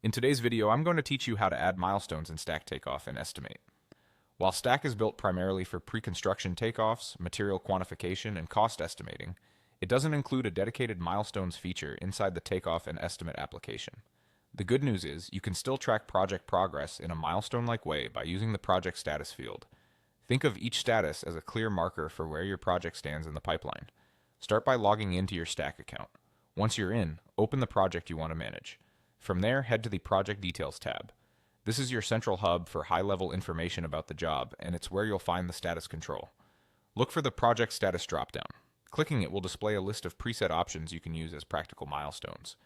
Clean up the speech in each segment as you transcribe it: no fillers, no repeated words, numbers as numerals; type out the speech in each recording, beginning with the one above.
In today's video, I'm going to teach you how to add milestones in Stack Takeoff and Estimate. While Stack is built primarily for pre-construction takeoffs, material quantification, and cost estimating, it doesn't include a dedicated milestones feature inside the Takeoff and Estimate application. The good news is you can still track project progress in a milestone-like way by using the project status field. Think of each status as a clear marker for where your project stands in the pipeline. Start by logging into your Stack account. Once you're in, open the project you want to manage. From there, head to the Project Details tab. This is your central hub for high-level information about the job, and it's where you'll find the status control. Look for the Project Status dropdown. Clicking it will display a list of preset options you can use as practical milestones.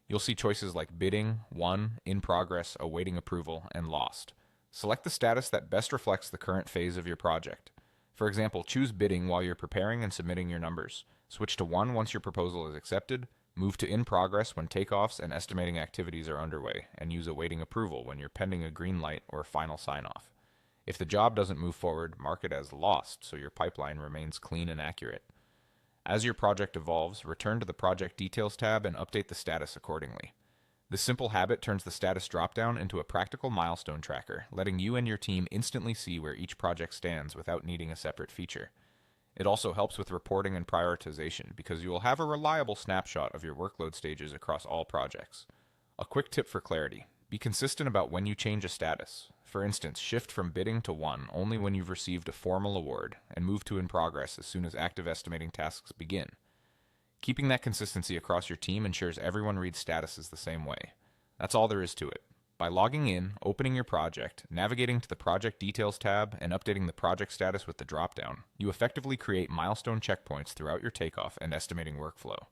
You'll see choices like bidding, won, in progress, awaiting approval, and lost. Select the status that best reflects the current phase of your project. For example, choose bidding while you're preparing and submitting your numbers. Switch to won once your proposal is accepted. Move to in progress when takeoffs and estimating activities are underway, and use awaiting approval when you're pending a green light or final sign-off. If the job doesn't move forward, mark it as lost so your pipeline remains clean and accurate. As your project evolves, return to the Project Details tab and update the status accordingly. This simple habit turns the status dropdown into a practical milestone tracker, letting you and your team instantly see where each project stands without needing a separate feature. It also helps with reporting and prioritization because you will have a reliable snapshot of your workload stages across all projects. A quick tip for clarity: be consistent about when you change a status. For instance, shift from bidding to won only when you've received a formal award, and move to in progress as soon as active estimating tasks begin. Keeping that consistency across your team ensures everyone reads statuses the same way. That's all there is to it. By logging in, opening your project, navigating to the Project Details tab, and updating the project status with the dropdown, you effectively create milestone checkpoints throughout your takeoff and estimating workflow.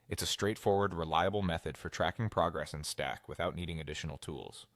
It's a straightforward, reliable method for tracking progress in Stack without needing additional tools.